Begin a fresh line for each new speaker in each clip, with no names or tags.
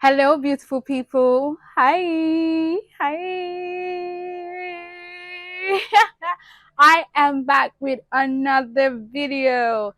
Hello, beautiful people. Hi. Hi. I am back with another video.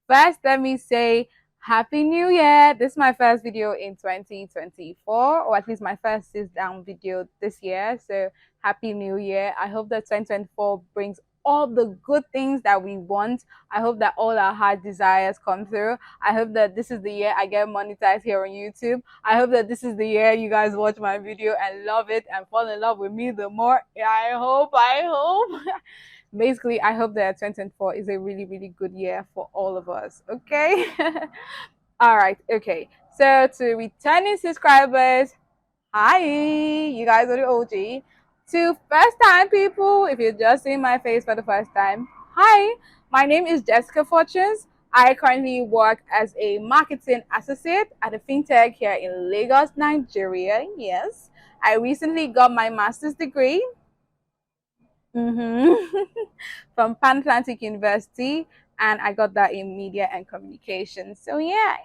First, let me say Happy New Year. This is my first video in 2024, or at least my first sit down video this year. So, Happy New Year. I hope that 2024 brings all the good things that we want. I hope that all our heart desires come through. I hope that this is the year I get monetized here on YouTube. I hope that this is the year you guys watch my video and love it and fall in love with me the more. I hope. Basically, I hope that 2024 is a really, really good year for all of us. Okay. All right. Okay. So, to returning subscribers, hi, you guys are the OG. To first time people, if you're just seeing my face for the first time, hi, my name is Jessica Fortunes. I currently work as a marketing associate at a fintech here in Lagos, Nigeria. Yes, I recently got my master's degree from Pan Atlantic University, and I got that in media and communication. So yeah.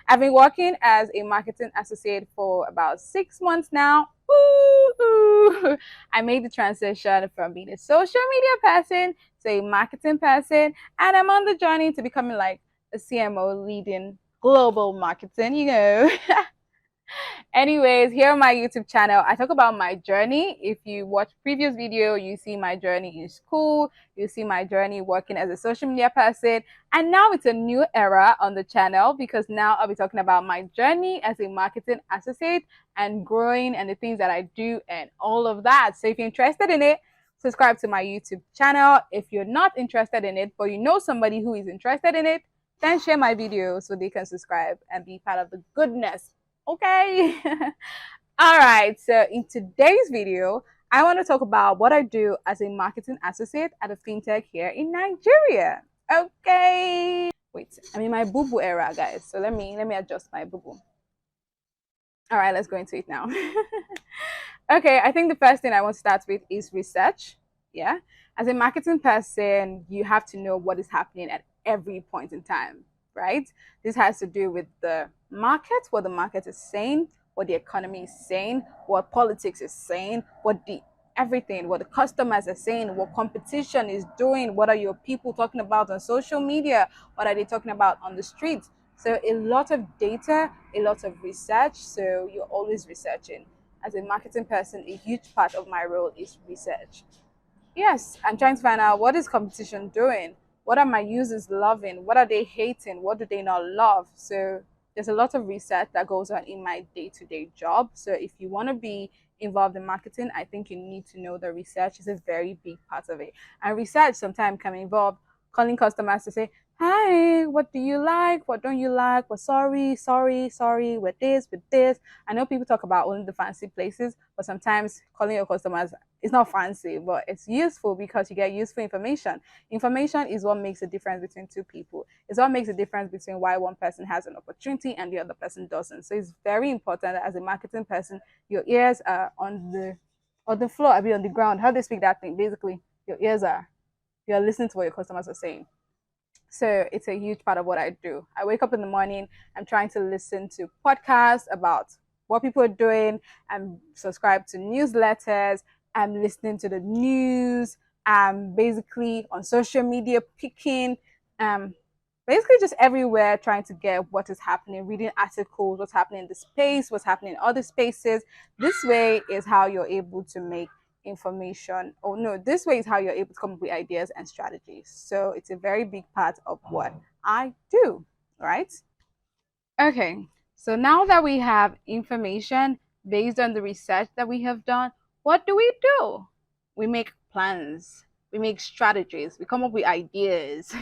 I've been working as a marketing associate for about 6 months now. Ooh. I made the transition from being a social media person to a marketing person, and I'm on the journey to becoming like a CMO leading global marketing. Anyways, here on my YouTube channel, I talk about my journey. If you watch previous video, you see my journey in school, you see my journey working as a social media person, and now it's a new era on the channel because now I'll be talking about my journey as a marketing associate and growing and the things that I do and all of that. So if you're interested in it, subscribe to my YouTube channel. If you're not interested in it, but you know somebody who is interested in it, then share my video so they can subscribe and be part of the goodness. Okay. All right. So in today's video, I want to talk about what I do as a marketing associate at a fintech here in Nigeria. Okay. Wait, I'm in my boo boo era, guys. So let me adjust my boo boo. All right, let's go into it now. Okay, I think the first thing I want to start with is research. Yeah. As a marketing person, you have to know what is happening at every point in time, right? This has to do with the market, what the market is saying, what the economy is saying, what politics is saying, what the everything, what the customers are saying, what competition is doing, what are your people talking about on social media, what are they talking about on the streets. So a lot of data, a lot of research. So you're always researching. As a marketing person, a huge part of my role is research. Yes, I'm trying to find out what is competition doing? What are my users loving? What are they hating? What do they not love? So there's a lot of research that goes on in my day-to-day job. So if you want to be involved in marketing, I think you need to know the research is a very big part of it. And research sometimes can involve calling customers to say, hi, what do you like? What don't you like? Well, sorry, with this. I know people talk about only the fancy places, but sometimes calling your customers, it's not fancy, but it's useful because you get useful information. Information is what makes the difference between two people. It's what makes the difference between why one person has an opportunity and the other person doesn't. So it's very important that as a marketing person, your ears are on the floor, I mean on the ground. How do they speak that thing? Basically, your ears are you're listening to what your customers are saying. So it's a huge part of what I do. I wake up in the morning, I'm trying to listen to podcasts about what people are doing. I'm subscribed to newsletters. I'm listening to the news. I'm basically on social media picking, um, basically just everywhere trying to get what is happening, reading articles, what's happening in the space, what's happening in other spaces. This way is how you're able to make information. Oh no, this way is how you're able to come up with ideas and strategies. So it's a very big part of what I do, right? Okay, so now that we have information based on the research that we have done, what do? We make plans, we make strategies, we come up with ideas.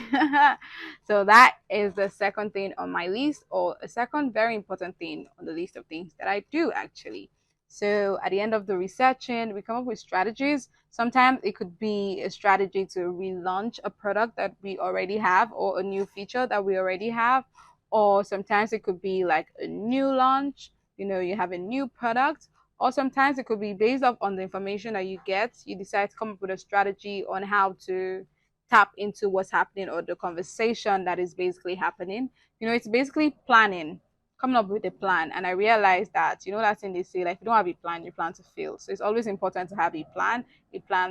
So that is the second thing on my list, or a second very important thing on the list of things that I do actually. So at the end of the researching, we come up with strategies. Sometimes it could be a strategy to relaunch a product that we already have or a new feature that we already have, or sometimes it could be like a new launch, you have a new product, or sometimes it could be based off on the information that you get, you decide to come up with a strategy on how to tap into what's happening or the conversation that is basically happening. It's basically planning. coming up with a plan. And I realized that, that thing they say, like, if you don't have a plan, you plan to fail. So it's always important to have a plan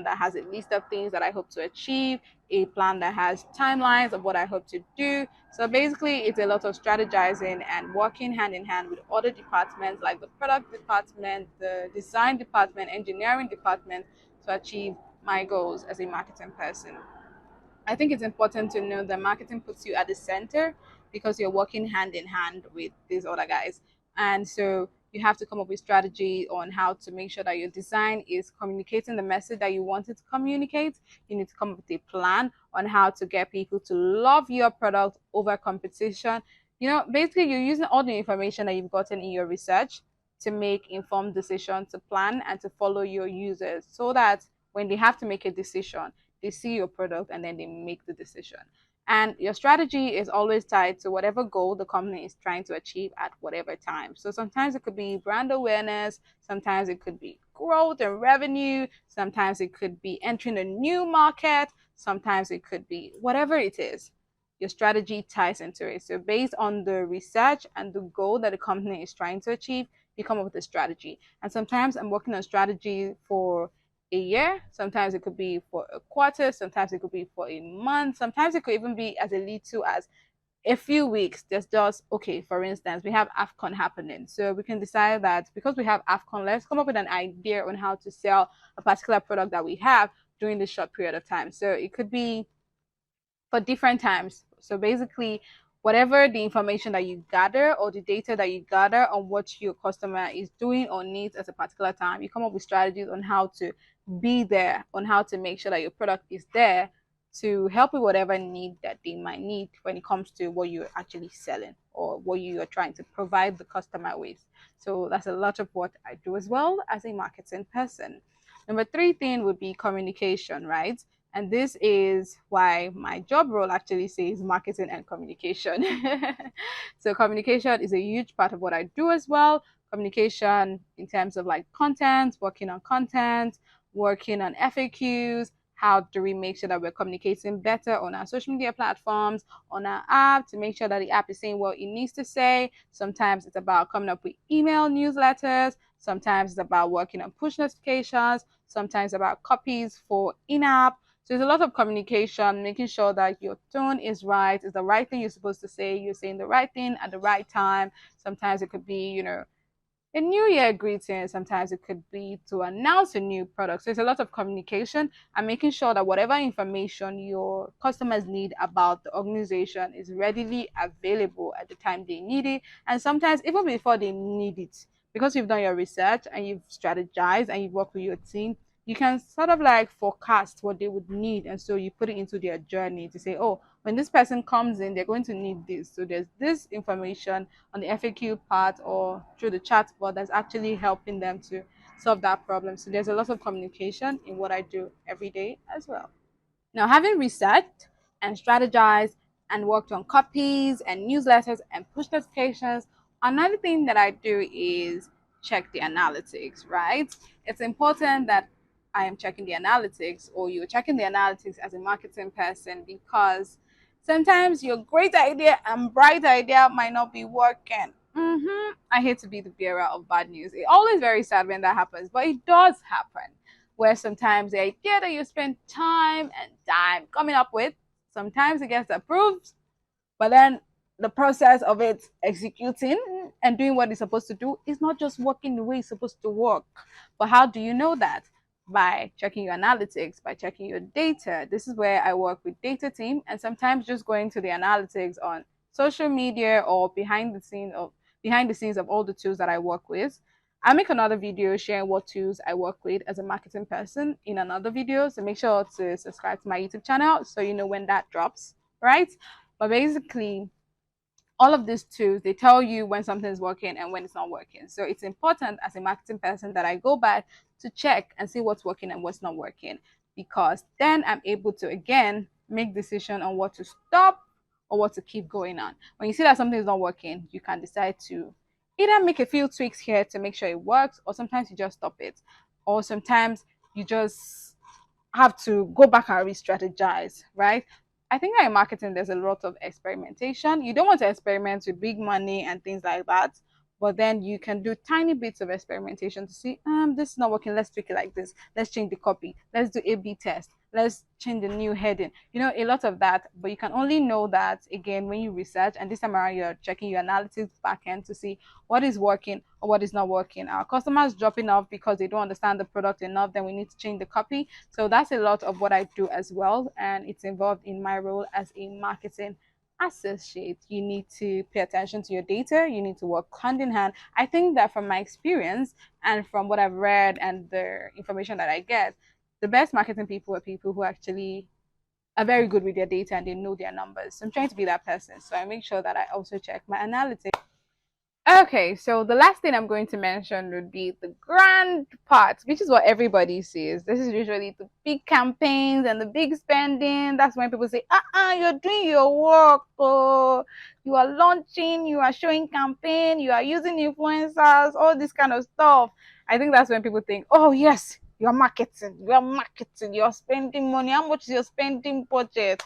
that has a list of things that I hope to achieve, a plan that has timelines of what I hope to do. So basically, it's a lot of strategizing and working hand in hand with other departments like the product department, the design department, engineering department to achieve my goals as a marketing person. I think it's important to know that marketing puts you at the center because you're working hand in hand with these other guys. And so you have to come up with strategy on how to make sure that your design is communicating the message that you want it to communicate. You need to come up with a plan on how to get people to love your product over competition. Basically, you're using all the information that you've gotten in your research to make informed decisions, to plan and to follow your users so that when they have to make a decision, they see your product and then they make the decision. And your strategy is always tied to whatever goal the company is trying to achieve at whatever time. So sometimes it could be brand awareness, sometimes it could be growth and revenue, sometimes it could be entering a new market, sometimes it could be whatever it is. Your strategy ties into it. So based on the research and the goal that the company is trying to achieve, you come up with a strategy. And sometimes I'm working on strategy for a year, sometimes it could be for a quarter, sometimes it could be for a month, sometimes it could even be as little as a few weeks. There's just, okay, for instance, we have AFCON happening. So we can decide that because we have AFCON, let's come up with an idea on how to sell a particular product that we have during this short period of time. So it could be for different times. So basically, whatever the information that you gather or the data that you gather on what your customer is doing or needs at a particular time, you come up with strategies on how to be there, on how to make sure that your product is there to help with whatever need that they might need when it comes to what you're actually selling or what you are trying to provide the customer with. So that's a lot of what I do as well as a marketing person. Number three thing would be communication, right? And this is why my job role actually says marketing and communication. So communication is a huge part of what I do as well. Communication in terms of like content, working on FAQs. How do we make sure that we're communicating better on our social media platforms, on our app, to make sure that the app is saying what it needs to say? Sometimes it's about coming up with email newsletters. Sometimes it's about working on push notifications. Sometimes about copies for in-app. So there's a lot of communication, making sure that your tone is right, is the right thing you're supposed to say, you're saying the right thing at the right time. Sometimes it could be, a new year greeting. Sometimes it could be to announce a new product. So it's a lot of communication and making sure that whatever information your customers need about the organization is readily available at the time they need it. And sometimes even before they need it, because you've done your research and you've strategized and you've worked with your team, you can sort of like forecast what they would need. And so you put it into their journey to say, oh, when this person comes in, they're going to need this. So there's this information on the FAQ part or through the chat bot that's actually helping them to solve that problem. So there's a lot of communication in what I do every day as well. Now, having researched and strategized and worked on copies and newsletters and push notifications, another thing that I do is check the analytics, right? It's important that I am checking the analytics or you're checking the analytics as a marketing person because sometimes your great idea and bright idea might not be working. I hate to be the bearer of bad news. It's always very sad when that happens, but it does happen where sometimes the idea that you spend time coming up with, sometimes it gets approved, but then the process of it executing and doing what it's supposed to do is not just working the way it's supposed to work. But how do you know that? By checking your analytics, by checking your data. This is where I work with data team and sometimes just going to the analytics on social media or behind the scenes of all the tools that I work with. I'll make another video sharing what tools I work with as a marketing person in another video. So make sure to subscribe to my YouTube channel so you know when that drops, right? But basically, all of these tools, they tell you when something is working and when it's not working. So it's important as a marketing person that I go back to check and see what's working and what's not working, because then I'm able to again make decision on what to stop or what to keep going on. When you see that something is not working, you can decide to either make a few tweaks here to make sure it works, or sometimes you just stop it, or sometimes you just have to go back and re-strategize, right? I think that in marketing there's a lot of experimentation. You don't want to experiment with big money and things like that, but then you can do tiny bits of experimentation to see, this is not working. Let's tweak it like this. Let's change the copy. Let's do A/B test. Let's change the new heading. A lot of that. But you can only know that again when you research, and this time around you're checking your analytics backend to see what is working or what is not working. Our customers dropping off because they don't understand the product enough, then we need to change the copy. So that's a lot of what I do as well, and it's involved in my role as a marketing associate. You need to pay attention to your data. You need to work hand in hand. I think that from my experience and from what I've read and the information that I get, the best marketing people are people who actually are very good with their data and they know their numbers. So I'm trying to be that person. So I make sure that I also check my analytics. Okay, so the last thing I'm going to mention would be the grand part, which is what everybody sees. This is usually the big campaigns and the big spending. That's when people say, you're doing your work. Oh, you are launching, you are showing campaign, you are using influencers, all this kind of stuff. I think that's when people think, oh, yes, you're spending money. How much is your spending budget?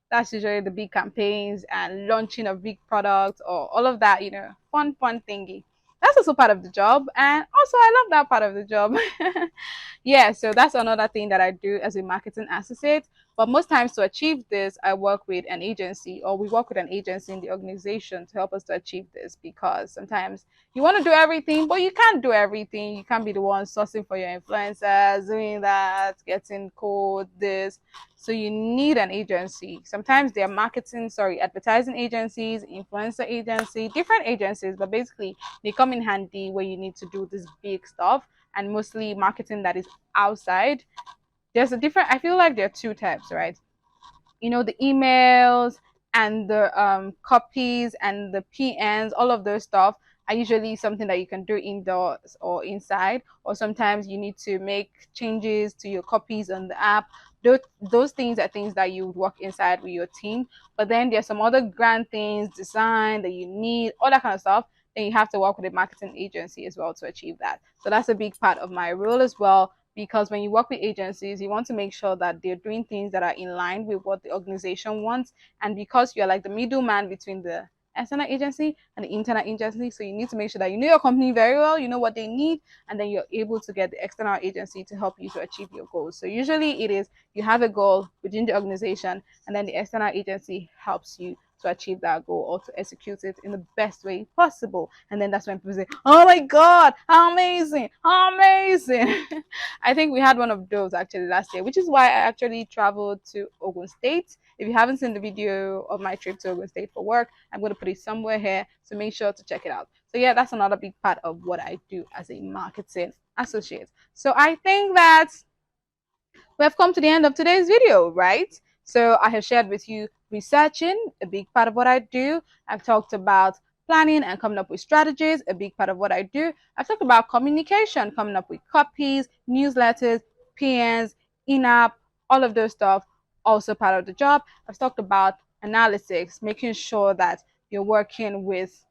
That's usually the big campaigns and launching of big products or all of that, fun thingy. That's also part of the job. And also, I love that part of the job. Yeah, so that's another thing that I do as a marketing associate. But most times to achieve this, I work with an agency or we work with an agency in the organization to help us to achieve this because sometimes you want to do everything, but you can't do everything. You can't be the one sourcing for your influencers, doing that, getting code, this. So you need an agency. Sometimes they're advertising agencies, influencer agency, different agencies, but basically they come in handy where you need to do this big stuff and mostly marketing that is outside. I feel like there are two types, right? The emails and the copies and the PNs, all of those stuff are usually something that you can do indoors or inside, or sometimes you need to make changes to your copies on the app. Those things are things that you would work inside with your team. But then there's some other grand things, design that you need, all that kind of stuff. Then you have to work with a marketing agency as well to achieve that. So that's a big part of my role as well because when you work with agencies, you want to make sure that they're doing things that are in line with what the organization wants. And because you're like the middleman between the external agency and the internal agency, so you need to make sure that you know your company very well, you know what they need, and then you're able to get the external agency to help you to achieve your goals. So usually it is you have a goal within the organization, and then the external agency helps you to achieve that goal or to execute it in the best way possible. And then that's when people say, oh my God, amazing, amazing. I think we had one of those actually last year, which is why I actually traveled to Ogun State. If you haven't seen the video of my trip to Ogun State for work, I'm going to put it somewhere here. So make sure to check it out. So yeah, that's another big part of what I do as a marketing associate. So I think that we have come to the end of today's video, right? So I have shared with you researching, a big part of what I do. I've talked about planning and coming up with strategies, a big part of what I do. I've talked about communication, coming up with copies, newsletters, PNs, in-app, all of those stuff, also part of the job. I've talked about analytics, making sure that you're working with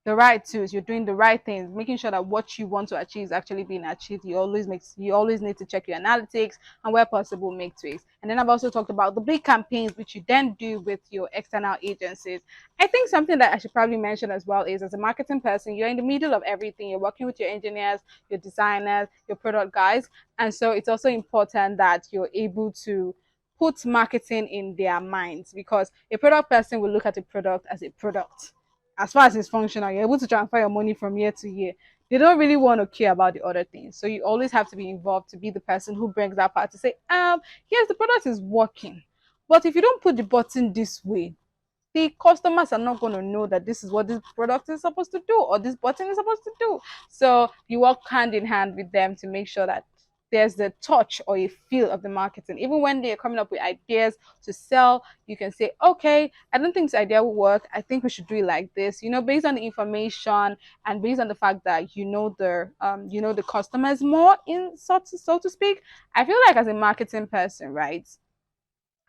the right tools, you're doing the right things, making sure that what you want to achieve is actually being achieved. You always need to check your analytics and where possible make tweaks. And then I've also talked about the big campaigns which you then do with your external agencies. I think something that I should probably mention as well is as a marketing person, you're in the middle of everything. You're working with your engineers, your designers, your product guys. And so it's also important that you're able to put marketing in their minds because a product person will look at a product as a product as far as it's functional, you're able to transfer your money from year to year. They don't really want to care about the other things. So you always have to be involved to be the person who brings that part to say, yes, the product is working. But if you don't put the button this way, the customers are not going to know that this is what this product is supposed to do or this button is supposed to do. So you work hand in hand with them to make sure that there's the touch or a feel of the marketing. Even when they're coming up with ideas to sell, you can say, okay, I don't think this idea will work. I think we should do it like this, based on the information and based on the fact that the customers more in so to speak. I feel like as a marketing person, right?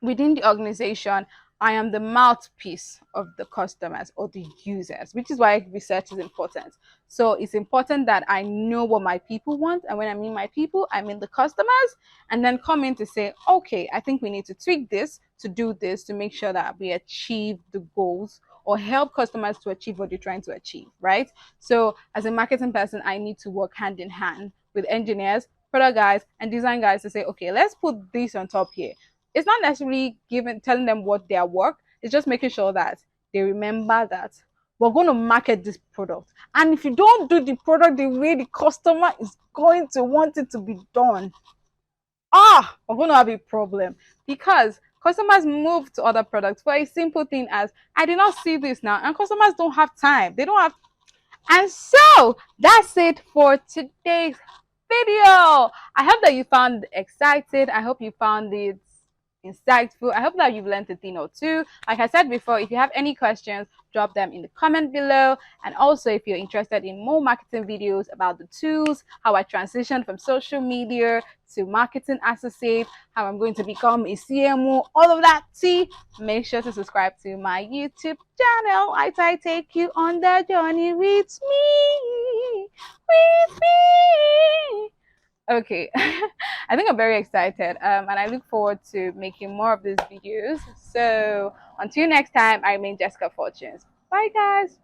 Within the organization, I am the mouthpiece of the customers or the users, which is why research is important. So it's important that I know what my people want. And when I mean my people, I mean the customers, and then come in to say, okay, I think we need to tweak this to do this to make sure that we achieve the goals or help customers to achieve what they're trying to achieve, right? So as a marketing person, I need to work hand in hand with engineers, product guys, and design guys to say, okay, let's put this on top here. It's not necessarily giving telling them what their work, it's just making sure that they remember that we're going to market this product. And if you don't do the product the way the customer is going to want it to be done, we're going to have a problem because customers move to other products for a simple thing as I did not see this now, and customers don't have time. They don't have. And so that's it for today's video. I hope that you found it excited. I hope you found it insightful. I hope that you've learned a thing or two. Like I said before, if you have any questions, drop them in the comment below. And also, if you're interested in more marketing videos about the tools, how I transitioned from social media to marketing associate, how I'm going to become a CMO, all of that, see, make sure to subscribe to my YouTube channel as I take you on the journey with me. With me. Okay, I think I'm very excited, and I look forward to making more of these videos. So until next time, I remain Jessica Fortunes. Bye, guys.